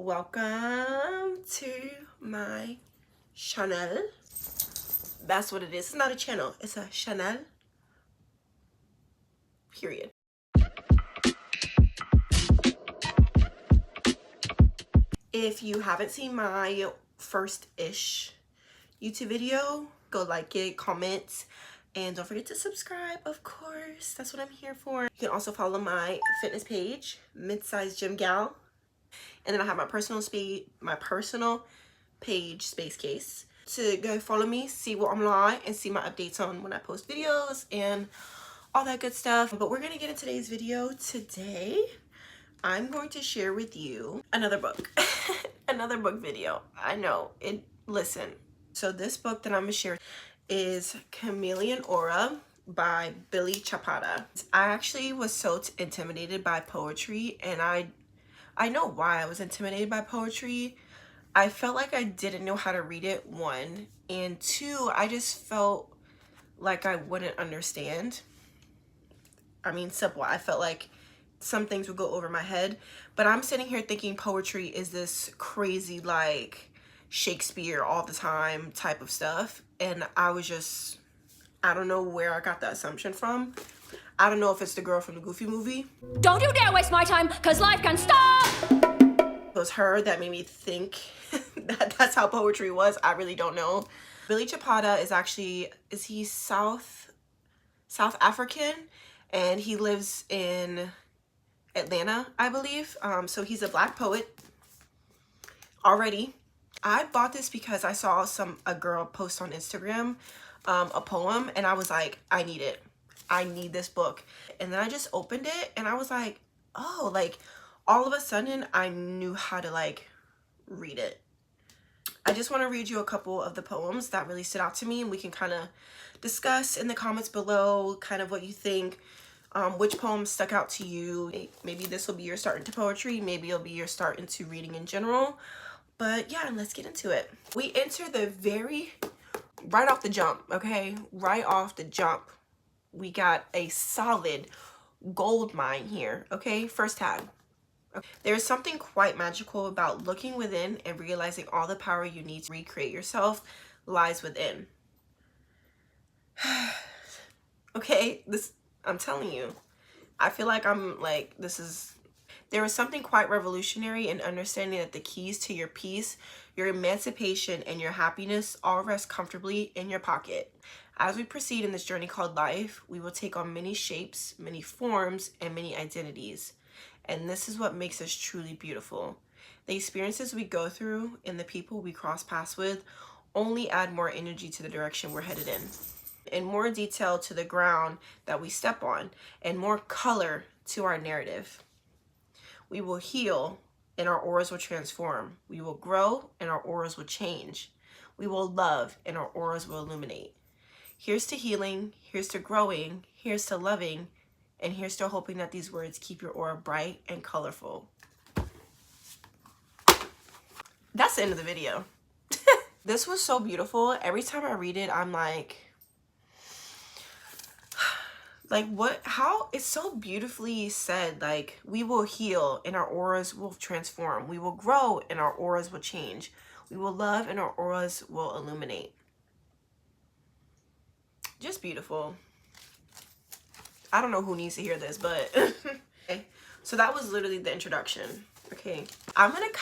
Welcome to my channel. That's what it is. It's not a channel, it's a channel, period. If you haven't seen my first-ish YouTube video, go like it, comment, and don't forget to subscribe, of course. That's what I'm here for. You can also follow my fitness page, Midsizegymgyal. And then I have my personal page, Space Case, to go follow me, see what I'm like, and see my updates on when I post videos and all that good stuff. But we're gonna get into today's video. Today I'm going to share with you another book. Another book video. I know it. Listen, so this book that I'm gonna share is Chameleon Aura by Billy Chapata. I actually was so intimidated by poetry, and I know why I was intimidated by poetry. I felt like I didn't know how to read it, one, and two, I just felt like I wouldn't understand. I mean, simple. I felt like some things would go over my head, but I'm sitting here thinking poetry is this crazy, like, Shakespeare all the time type of stuff, and I was just, I don't know where I got that assumption from. I don't know if it's the girl from the Goofy movie. Don't you dare waste my time, cause life can stop! It was her that made me think that that's how poetry was. I really don't know. Billy Chapata is he South African, and he lives in Atlanta, I believe. So he's a Black poet already. I bought this because I saw a girl post on Instagram a poem, and I was like, I need it. I need this book. And then I just opened it and I was like, oh, like all of a sudden I knew how to like read it. I just want to read you a couple of the poems that really stood out to me, and we can kind of discuss in the comments below kind of what you think, which poems stuck out to you. Maybe this will be your start into poetry, maybe it'll be your start into reading in general. But yeah, let's get into it. We enter right off the jump, okay? Right off the jump. We got a solid gold mine here, okay? First tab. Okay. There is something quite magical about looking within and realizing all the power you need to recreate yourself lies within. Okay, I'm telling you, I feel like there is something quite revolutionary in understanding that the keys to your peace, your emancipation, and your happiness all rest comfortably in your pocket. As we proceed in this journey called life, we will take on many shapes, many forms, and many identities. And this is what makes us truly beautiful. The experiences we go through and the people we cross paths with only add more energy to the direction we're headed in, and more detail to the ground that we step on, and more color to our narrative. We will heal and our auras will transform. We will grow and our auras will change. We will love and our auras will illuminate. Here's to healing, here's to growing, here's to loving, and here's to hoping that these words keep your aura bright and colorful. That's the end of the video. This was so beautiful. Every time I read it, I'm like what, how, it's so beautifully said. Like, we will heal and our auras will transform. We will grow and our auras will change. We will love and our auras will illuminate. Just beautiful. I don't know who needs to hear this, but okay. So that was literally the introduction. Okay, I'm not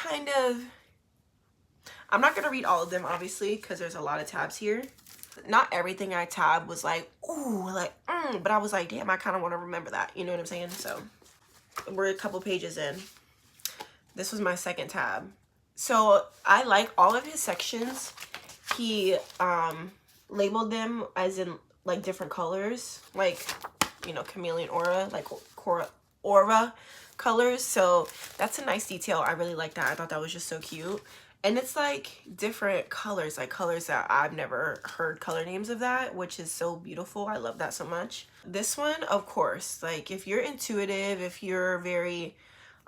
gonna read all of them, obviously, because there's a lot of tabs here. Not everything I tabbed was like, ooh, like, but I was like, damn, I kind of want to remember that. You know what I'm saying? So we're a couple pages in. This was my second tab. So I like all of his sections. He labeled them as in like different colors, like, you know, chameleon aura, like aura colors. So that's a nice detail. I really like that. I thought that was just so cute. And it's like different colors, like colors that I've never heard color names of that, which is so beautiful. I love that so much. This one, of course, like if you're intuitive, if you're very,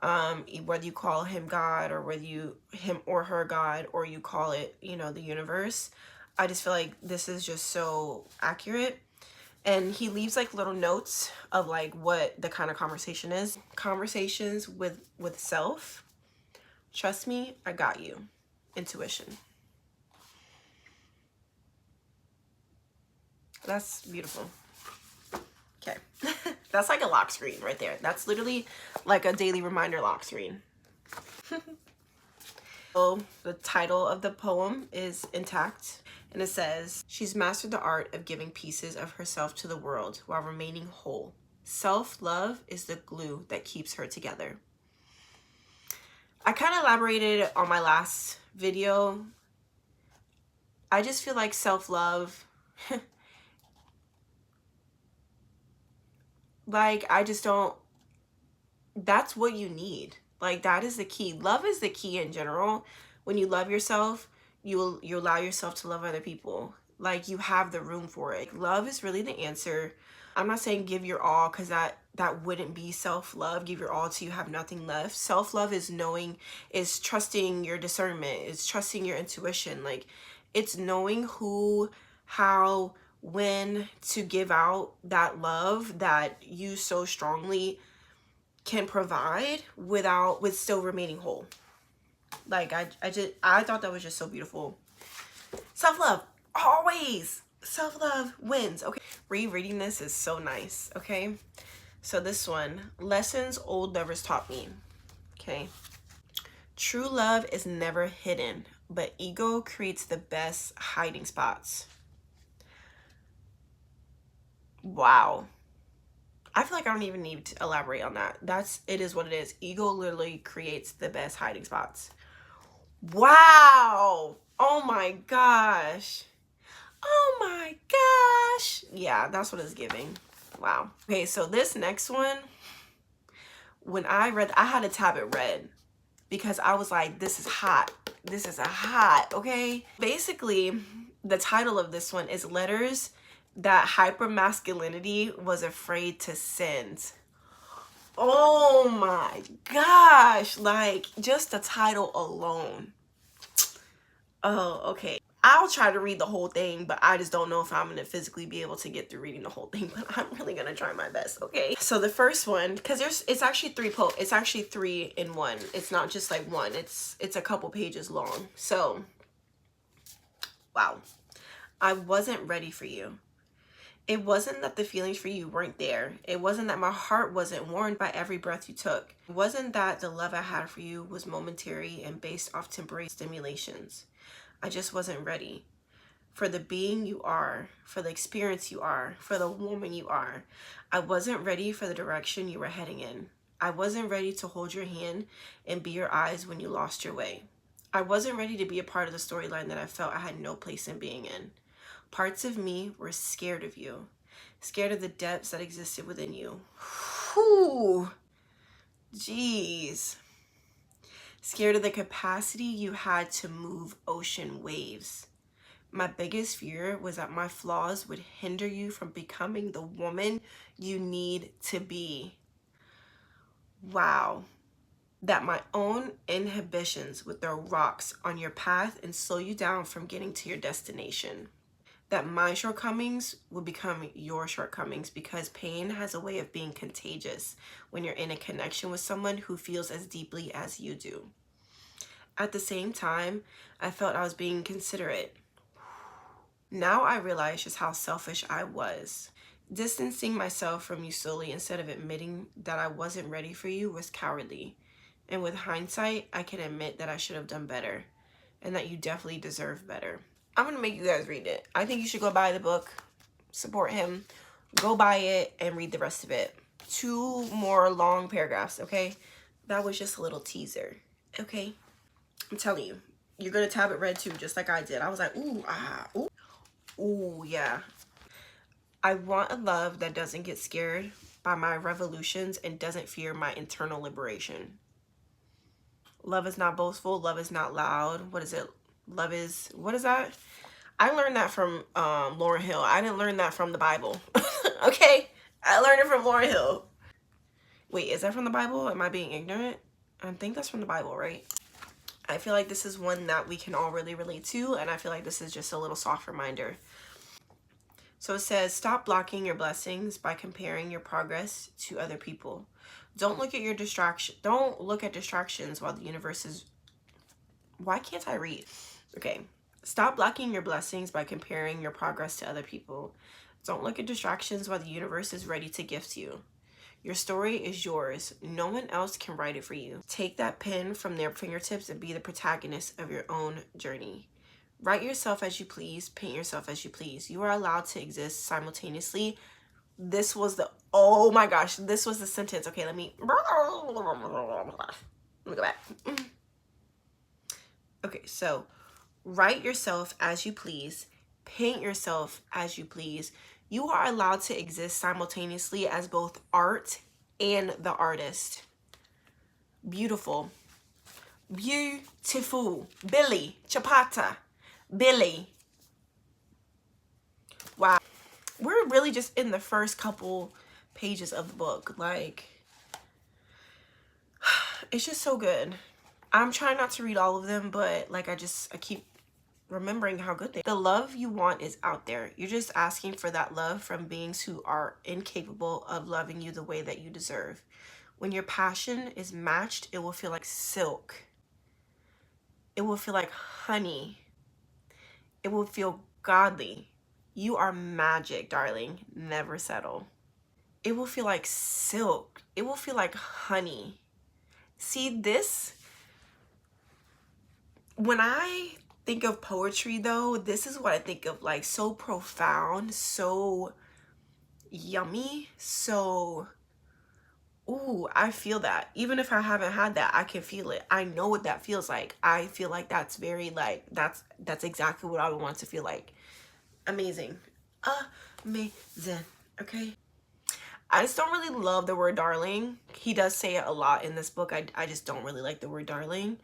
whether you call him God or whether him or her God, or you call it, you know, the universe, I just feel like this is just so accurate. And he leaves like little notes of like what the kind of conversation is. Conversations with self, Trust me, I got you. Intuition. That's beautiful. Okay. That's like a lock screen right there. That's literally like a daily reminder lock screen. So the title of the poem is Intact, and it says, she's mastered the art of giving pieces of herself to the world while remaining whole. Self-love is the glue that keeps her together. I kind of elaborated on my last video. I just feel like self-love, like I just don't, that's what you need. Like that is the key. Love is the key in general. When you love yourself, you allow yourself to love other people. Like you have the room for it. Love is really the answer. I'm not saying give your all, because that wouldn't be self-love. Give your all till you have nothing left. Self-love is knowing, is trusting your discernment, is trusting your intuition. Like it's knowing who, how, when to give out that love that you so strongly can provide with still remaining whole. Like I thought that was just so beautiful. Self-love, always. Self-love wins. Okay, rereading this is so nice. Okay, so this one, lessons old lovers taught me. Okay, true love is never hidden, but ego creates the best hiding spots. Wow. I feel like I don't even need to elaborate on that. It is what it is. Ego literally creates the best hiding spots. Wow. Oh my gosh. Oh my gosh. Yeah, that's what it's giving. Wow. Okay, so this next one, when I read, I had to tab it red because I was like, this is hot. This is a hot, okay? Basically, the title of this one is Letters That Hypermasculinity Was Afraid to Send. Oh my gosh, like just the title alone. Oh, okay. I'll try to read the whole thing, but I just don't know if I'm going to physically be able to get through reading the whole thing, but I'm really going to try my best, okay? So the first one, because it's actually it's actually 3 in 1. It's not just like one. It's a couple pages long. So, wow. I wasn't ready for you. It wasn't that the feelings for you weren't there. It wasn't that my heart wasn't warmed by every breath you took. It wasn't that the love I had for you was momentary and based off temporary stimulations. I just wasn't ready for the being you are, for the experience you are, for the woman you are. I wasn't ready for the direction you were heading in. I wasn't ready to hold your hand and be your eyes when you lost your way. I wasn't ready to be a part of the storyline that I felt I had no place in being in. Parts of me were scared of you, scared of the depths that existed within you. Whew. Jeez. Scared of the capacity you had to move ocean waves. My biggest fear was that my flaws would hinder you from becoming the woman you need to be. Wow. That my own inhibitions would throw rocks on your path and slow you down from getting to your destination. That my shortcomings will become your shortcomings because pain has a way of being contagious when you're in a connection with someone who feels as deeply as you do. At the same time, I felt I was being considerate. Now I realize just how selfish I was. Distancing myself from you slowly instead of admitting that I wasn't ready for you was cowardly. And with hindsight, I can admit that I should have done better and that you definitely deserve better. I'm going to make you guys read it. I think you should go buy the book, support him, go buy it, and read the rest of it. 2 more long paragraphs, okay? That was just a little teaser, okay? I'm telling you, you're going to tab it red too, just like I did. I was like, ooh, ah, ooh, ooh, yeah. I want a love that doesn't get scared by my revolutions and doesn't fear my internal liberation. Love is not boastful. Love is not loud. What is it? Love is, what is that? I learned that from Lauryn Hill. I didn't learn that from the Bible. Okay? I learned it from Lauryn Hill. Wait, is that from the Bible? Am I being ignorant? I think that's from the Bible, right? I feel like this is one that we can all really relate to, and I feel like this is just a little soft reminder. So it says, stop blocking your blessings by comparing your progress to other people. Don't look at distractions while the universe is Why can't I read? Okay. Stop blocking your blessings by comparing your progress to other people. Don't look at distractions while the universe is ready to gift you. Your story is yours. No one else can write it for you. Take that pen from their fingertips and be the protagonist of your own journey. Write yourself as you please. Paint yourself as you please. You are allowed to exist simultaneously. This was the, oh my gosh, this was the sentence. Okay, let me go back. Okay, so write yourself as you please. Paint yourself as you please. You are allowed to exist simultaneously as both art and the artist. Beautiful. Beautiful. Billy. Chapata. Billy. Wow. We're really just in the first couple pages of the book. Like, it's just so good. I'm trying not to read all of them, but like I keep remembering how good they are. The love you want is out there. You're just asking for that love from beings who are incapable of loving you the way that you deserve. When your passion is matched, it will feel like silk. It will feel like honey. It will feel godly. You are magic, darling. Never settle. It will feel like silk. It will feel like honey. See this? When I think of poetry though, this is what I think of, like so profound, so yummy, so, ooh, I feel that. Even if I haven't had that, I can feel it. I know what that feels like. I feel like that's very like, that's exactly what I would want to feel like. Amazing. Amazing. Okay. I just don't really love the word darling. He does say it a lot in this book. I just don't really like the word darling.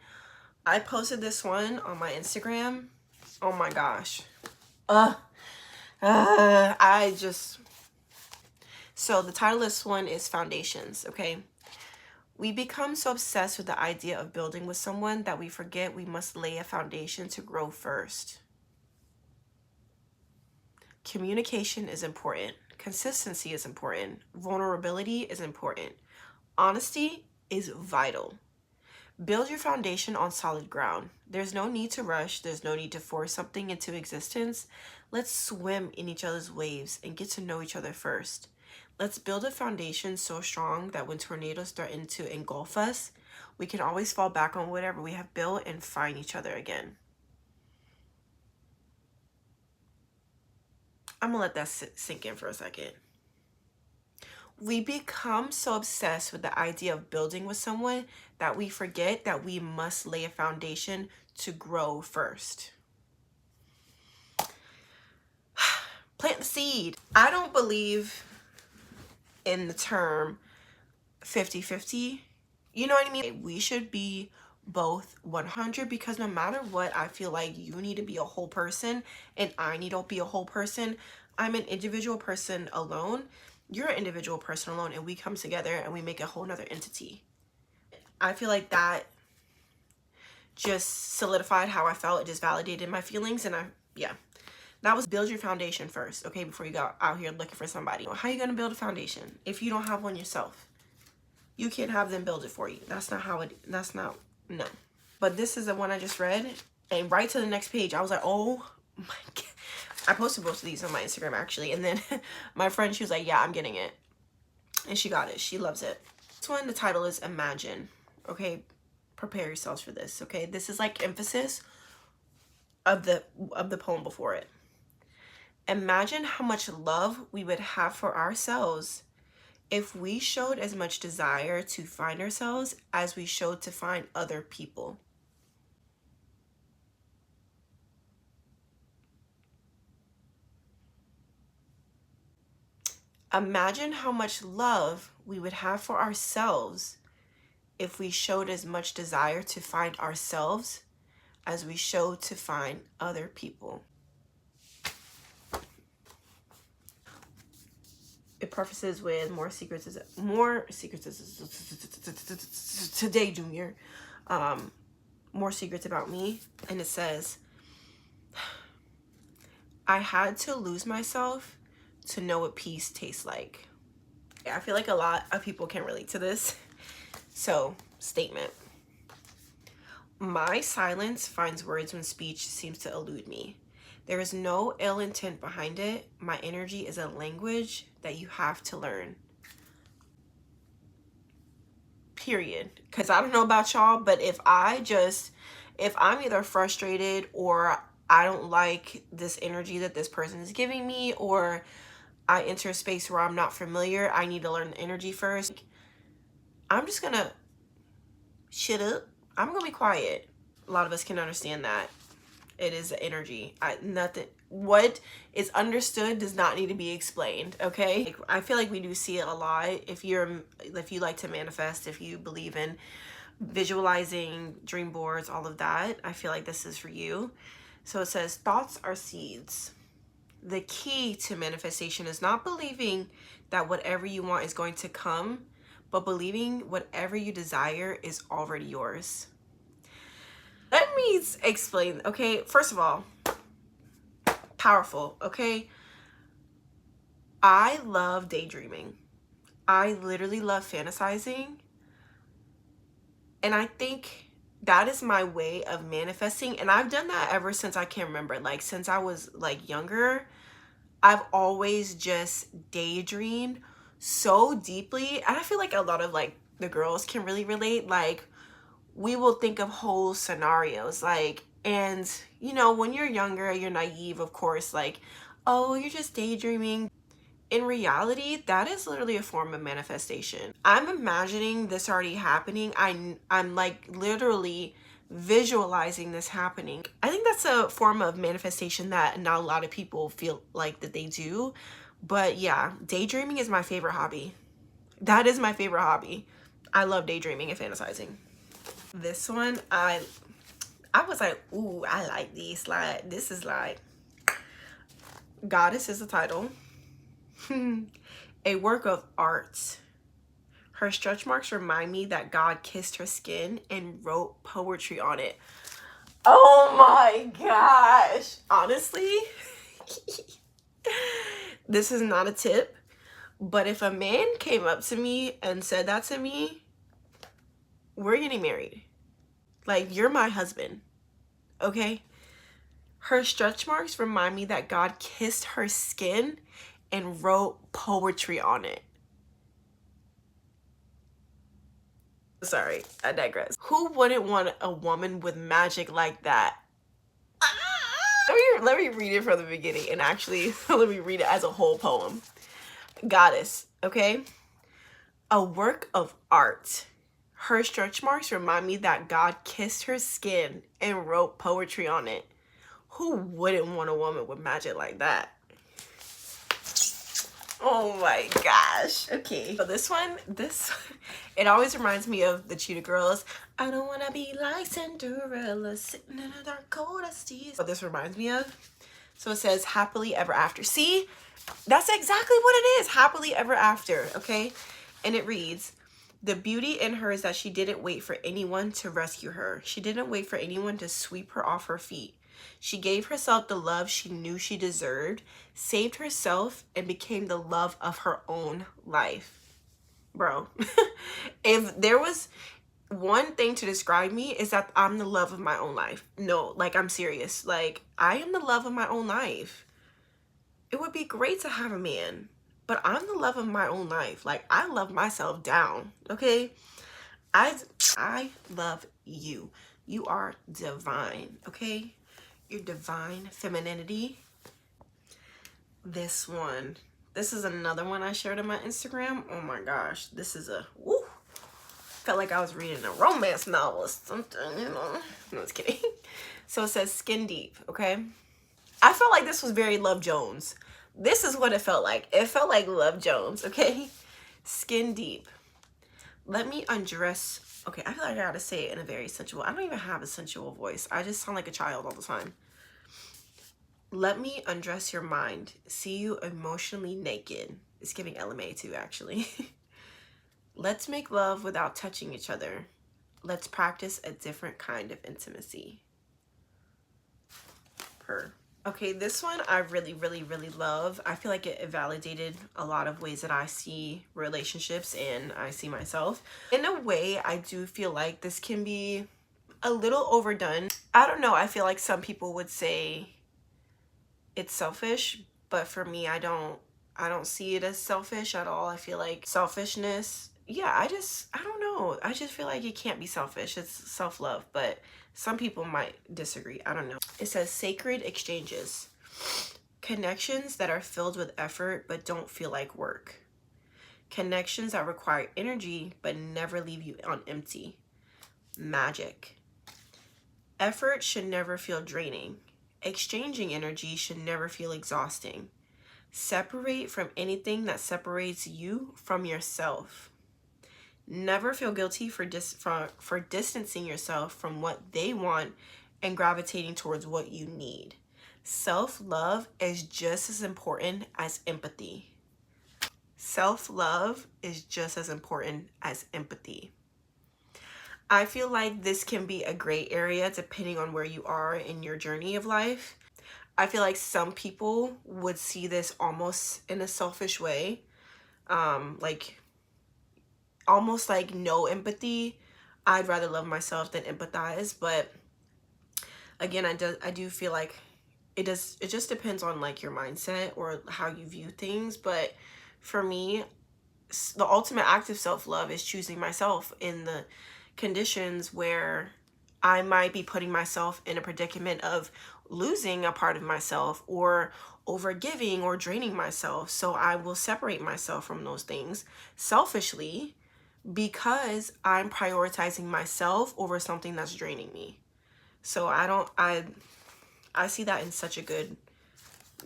I posted this one on my Instagram. Oh my gosh. So the title of this one is Foundations, okay? We become so obsessed with the idea of building with someone that we forget we must lay a foundation to grow first. Communication is important. Consistency is important. Vulnerability is important. Honesty is vital. Build your foundation on solid ground. There's no need to rush. There's no need to force something into existence. Let's swim in each other's waves and get to know each other first. Let's build a foundation so strong that when tornadoes threaten to engulf us, we can always fall back on whatever we have built and find each other again. I'm gonna let that sink in for a second. We become so obsessed with the idea of building with someone that we forget that we must lay a foundation to grow first. Plant the seed. I don't believe in the term 50-50. You know what I mean? We should be both 100, because no matter what, I feel like you need to be a whole person and I need to be a whole person. I'm an individual person alone. You're an individual person alone, and we come together and we make a whole nother entity. I feel like that just solidified how I felt. It just validated my feelings, and yeah. That was build your foundation first, okay, before you go out here looking for somebody. How are you going to build a foundation if you don't have one yourself? You can't have them build it for you. That's not how it, that's not, no. But this is the one I just read, and right to the next page, I was like, oh my God. I posted both of these on my Instagram actually, and then my friend, she was like, yeah, I'm getting it, and she got it. She loves it. This one, the title is Imagine, okay? Prepare yourselves for this, okay? This is like emphasis of the poem before it. Imagine how much love we would have for ourselves if we showed as much desire to find ourselves as we showed to find other people. Imagine how much love we would have for ourselves if we showed as much desire to find ourselves as we showed to find other people. It prefaces with more secrets today, Junior. More secrets about me, and it says, I had to lose myself to know what peace tastes like. Yeah, I feel like a lot of people can relate to this. So, statement. My silence finds words when speech seems to elude me. There is no ill intent behind it. My energy is a language that you have to learn. Period. Because I don't know about y'all, but if I'm either frustrated or I don't like this energy that this person is giving me, or I enter a space where I'm not familiar, I need to learn the energy first. I'm just gonna shut up. I'm gonna be quiet. A lot of us can understand that. It is the energy. Nothing. What is understood does not need to be explained. Okay. Like, I feel like we do see it a lot. If you like to manifest, if you believe in visualizing, dream boards, all of that, I feel like this is for you. So it says thoughts are seeds. The key to manifestation is not believing that whatever you want is going to come, but believing whatever you desire is already yours. Let me explain. Okay, first of all, powerful. Okay, I love daydreaming. I literally love fantasizing, and I think that is my way of manifesting. And I've done that ever since I can remember. Like, since I was like younger, I've always just daydreamed so deeply. And I feel like a lot of like the girls can really relate. Like, we will think of whole scenarios, like, and you know, when you're younger, you're naive, of course, like, oh, you're just daydreaming. In reality, that is literally a form of manifestation. I'm imagining this already happening. I'm like literally visualizing this happening. I think that's a form of manifestation that not a lot of people feel like that they do. But yeah, daydreaming is my favorite hobby. That is my favorite hobby. I love daydreaming and fantasizing. This one, I was like, ooh, I like these. Like, this is like, Goddess is the title. A work of art. Her stretch marks remind me that God kissed her skin and wrote poetry on it. Oh my gosh. Honestly, this is not a tip, but if a man came up to me and said that to me, we're getting married. Like, you're my husband, okay? Her stretch marks remind me that God kissed her skin and wrote poetry on it. Sorry, I digress. Who wouldn't want a woman with magic like that? Let me read it from the beginning, and actually let me read it as a whole poem. Goddess, okay? A work of art. Her stretch marks remind me that God kissed her skin and wrote poetry on it. Who wouldn't want a woman with magic like that? Oh my gosh. Okay. So this one, it always reminds me of the Cheetah Girls. I don't want to be like Cinderella sitting in a dark cold dusty. What this reminds me of. So it says happily ever after. See, that's exactly what it is. Happily ever after. Okay. And it reads, the beauty in her is that she didn't wait for anyone to rescue her. She didn't wait for anyone to sweep her off her feet. She gave herself the love she knew she deserved, saved herself, and became the love of her own life. Bro, if there was one thing to describe me, is that I'm the love of my own life. No, like, I'm serious. Like, I am the love of my own life. It would be great to have a man, but I'm the love of my own life. Like, I love myself down, okay? I love you. You are divine, okay? Your divine femininity. This one. This is another one I shared on my Instagram. Oh my gosh. This is a, woo. Felt like I was reading a romance novel or something, you know. No, just kidding. So it says skin deep, okay? I felt like this was very Love Jones. This is what it felt like. It felt like Love Jones, okay? Skin deep. Let me undress. Okay, I feel like I gotta say it in a very sensual. I don't even have a sensual voice. I just sound like a child all the time. Let me undress your mind. See you emotionally naked. It's giving LMA too, actually. Let's make love without touching each other. Let's practice a different kind of intimacy. Her. Okay, this one I really, really, really love. I feel like it validated a lot of ways that I see relationships and I see myself. In a way, I do feel like this can be a little overdone. I don't know, I feel like some people would say it's selfish, but for me, I don't see it as selfish at all. I feel like selfishness, yeah, I don't know. I just feel like it can't be selfish. It's self-love, but some people might disagree. I don't know. It says sacred exchanges. Connections that are filled with effort but don't feel like work. Connections that require energy but never leave you on empty. Magic. Effort should never feel draining. Exchanging energy should never feel exhausting. Separate from anything that separates you from yourself. Never feel guilty for distancing yourself from what they want and gravitating towards what you need. Self-love is just as important as empathy. Self-love is just as important as empathy. I feel like this can be a gray area depending on where you are in your journey of life. I feel like some people would see this almost in a selfish way, like almost like no empathy. I'd rather love myself than empathize, but again, I do feel like it just depends on like your mindset or how you view things. But for me, the ultimate act of self-love is choosing myself in the conditions where I might be putting myself in a predicament of losing a part of myself or overgiving or draining myself. So I will separate myself from those things selfishly because I'm prioritizing myself over something that's draining me. So I see that in such a good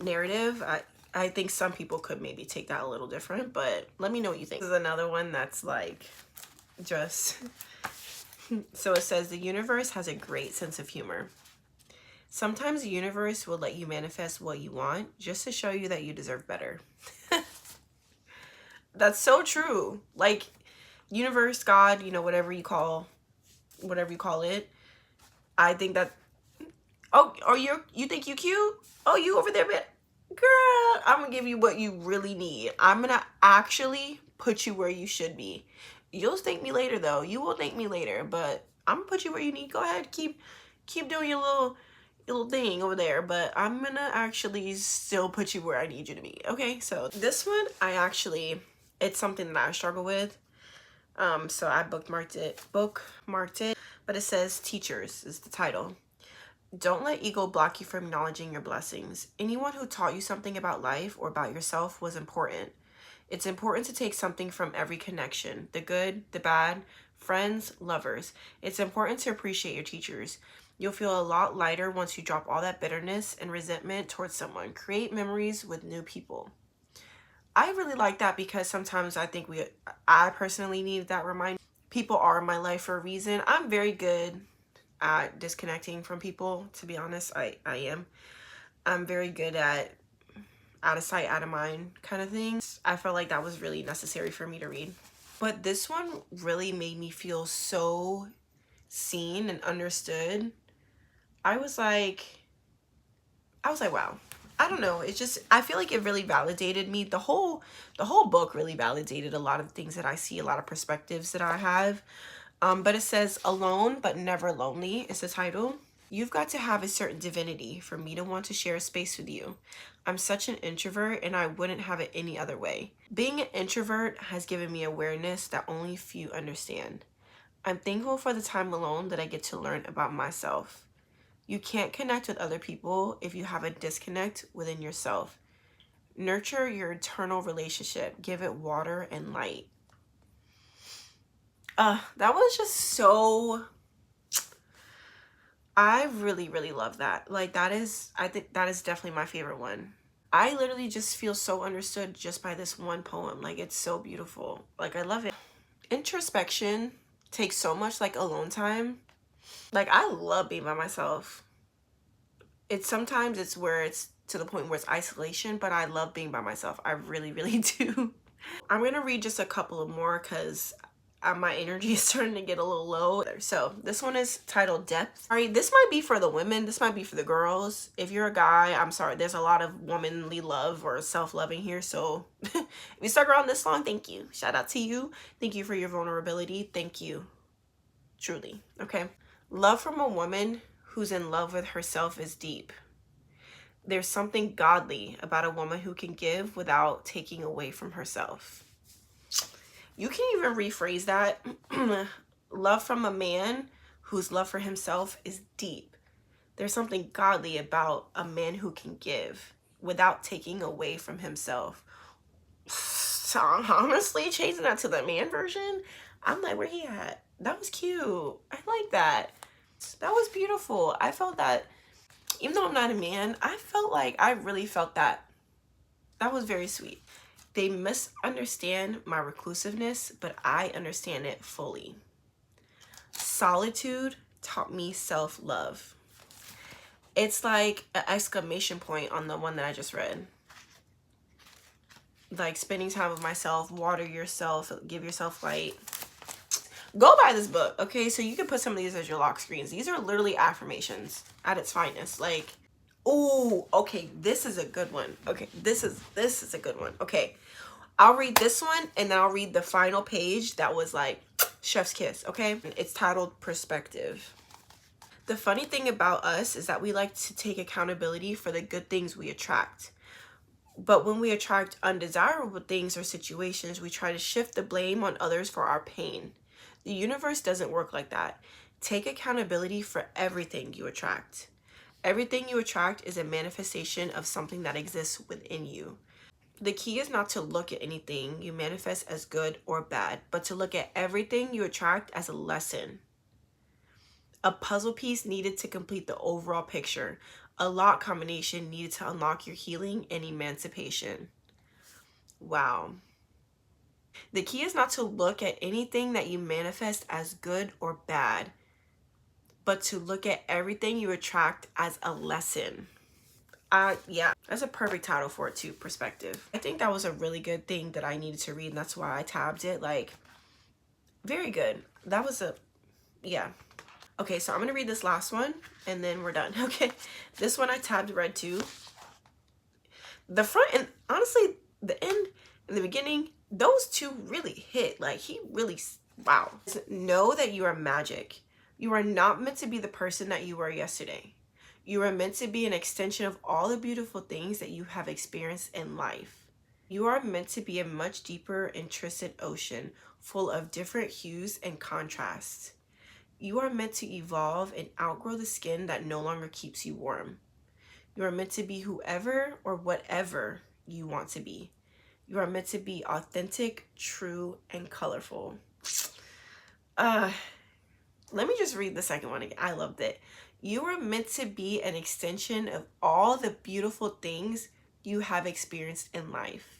narrative. I think some people could maybe take that a little different, but let me know what you think. This is another one that's like just so it says the universe has a great sense of humor. Sometimes the universe will let you manifest what you want just to show you that you deserve better. That's so true. Like universe, God, you know, whatever you call it. I think that, oh, or you think you cute? Oh, you over there, girl, I'm gonna give you what you really need. I'm gonna actually put you where you should be. You'll thank me later though. You will thank me later, but I'm gonna put you where you need. Go ahead, keep doing your little thing over there, but I'm gonna actually still put you where I need you to be. Okay, so this one it's something that I struggle with. So I bookmarked it, but it says teachers is the title. Don't let ego block you from acknowledging your blessings. Anyone who taught you something about life or about yourself was important. It's important to take something from every connection, the good, the bad, friends, lovers. It's important to appreciate your teachers. You'll feel a lot lighter once you drop all that bitterness and resentment towards someone. Create memories with new people. I really like that because sometimes I personally need that reminder. People are in my life for a reason. I'm very good at disconnecting from people, to be honest. I am. I'm very good at out of sight, out of mind kind of things. I felt like that was really necessary for me to read. But this one really made me feel so seen and understood. I was like, wow. I don't know. It's just, I feel like it really validated me. The whole book really validated a lot of things that I see, a lot of perspectives that I have. But it says alone but never lonely is the title. You've got to have a certain divinity for me to want to share a space with you. I'm such an introvert and I wouldn't have it any other way. Being an introvert has given me awareness that only few understand. I'm thankful for the time alone that I get to learn about myself. You can't connect with other people if you have a disconnect within yourself. Nurture your eternal relationship. Give it water and light. That was just so... I really, really love that. Like I think that is definitely my favorite one. I literally just feel so understood just by this one poem. Like it's so beautiful. Like I love it. Introspection takes so much like alone time. Like I love being by myself. Sometimes it's where it's to the point where it's isolation, but I love being by myself. I really, really do. I'm gonna read just a couple of more because my energy is starting to get a little low. So this one is titled Depth. All right, this might be for the women. This might be for the girls. If you're a guy, I'm sorry. There's a lot of womanly love or self-loving here. So if you stuck around this long, thank you. Shout out to you. Thank you for your vulnerability. Thank you. Truly. Okay. Love from a woman who's in love with herself is deep. There's something godly about a woman who can give without taking away from herself. You can even rephrase that. Love from a man whose love for himself is deep. There's something godly about a man who can give without taking away from himself. So honestly, changing that to the man version, I'm like, where he at? That was cute. I like that. That was beautiful. I felt that, even though I'm not a man, I felt like I really felt that. That was very sweet. They misunderstand my reclusiveness, but I understand it fully. Solitude taught me self-love. It's like an exclamation point on the one that I just read. Like spending time with myself, water yourself, give yourself light. Go buy this book, okay? So you can put some of these as your lock screens. These are literally affirmations at its finest. Like, oh, okay, this is a good one. Okay, this is a good one. Okay, I'll read this one and then I'll read the final page that was like chef's kiss, okay? It's titled Perspective. The funny thing about us is that we like to take accountability for the good things we attract. But when we attract undesirable things or situations, we try to shift the blame on others for our pain. The universe doesn't work like that. Take accountability for everything you attract. Everything you attract is a manifestation of something that exists within you. The key is not to look at anything you manifest as good or bad, but to look at everything you attract as a lesson. A puzzle piece needed to complete the overall picture. A lock combination needed to unlock your healing and emancipation. Wow. The key is not to look at anything that you manifest as good or bad, but to look at everything you attract as a lesson. Yeah, that's a perfect title for it too, Perspective. I think that was a really good thing that I needed to read, and that's why I tabbed it. Like, very good. That was yeah. Okay, so I'm gonna read this last one and then we're done. Okay, this one I tabbed read too. The front and honestly, the end and the beginning, those two really hit. Like, he really, wow. Know that you are magic. You are not meant to be the person that you were yesterday. You are meant to be an extension of all the beautiful things that you have experienced in life. You are meant to be a much deeper, intrinsic ocean full of different hues and contrasts. You are meant to evolve and outgrow the skin that no longer keeps you warm. You are meant to be whoever or whatever you want to be. You are meant to be authentic, true, and colorful. Let me just read the second one again. I loved it. You are meant to be an extension of all the beautiful things you have experienced in life.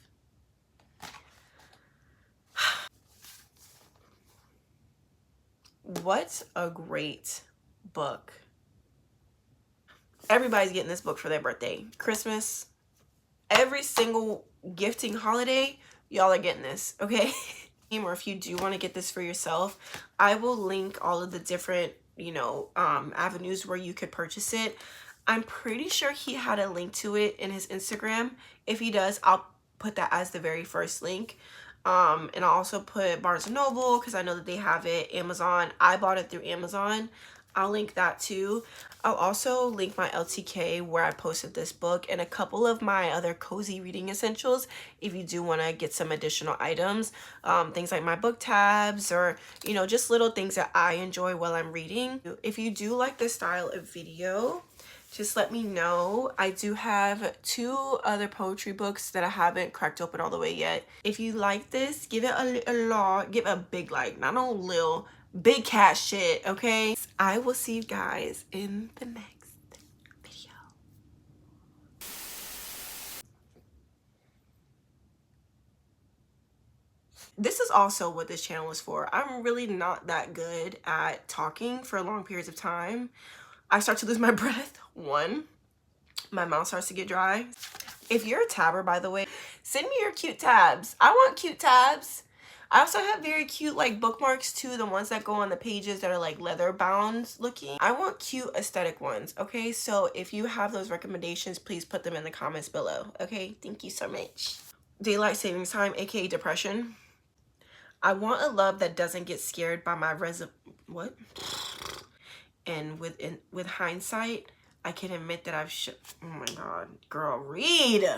What a great book. Everybody's getting this book for their birthday, Christmas, every single gifting holiday, y'all are getting this, okay? Or if you do want to get this for yourself, I will link all of the different, avenues where you could purchase it. I'm pretty sure he had a link to it in his Instagram. If he does, I'll put that as the very first link. And I'll also put Barnes & Noble because I know that they have it. Amazon. I bought it through Amazon. I'll link that too. I'll also link my LTK where I posted this book and a couple of my other cozy reading essentials if you do want to get some additional items. Things like my book tabs or, just little things that I enjoy while I'm reading. If you do like this style of video, just let me know. I do have 2 other poetry books that I haven't cracked open all the way yet. If you like this, give it give it a big like, not a little, big cat shit, okay? I will see you guys in the next video. This is also what this channel is for. I'm really not that good at talking for long periods of time. I start to lose my breath. 1, my mouth starts to get dry. If you're a tabber, by the way, send me your cute tabs. I want cute tabs. I also have very cute like bookmarks too, the ones that go on the pages that are like leather bound looking. I want cute aesthetic ones, okay? So if you have those recommendations, please put them in the comments below, okay? Thank you so much. Daylight savings time, aka depression. I want a love that doesn't get scared by my what? And with hindsight, I can admit that oh my God, girl, read.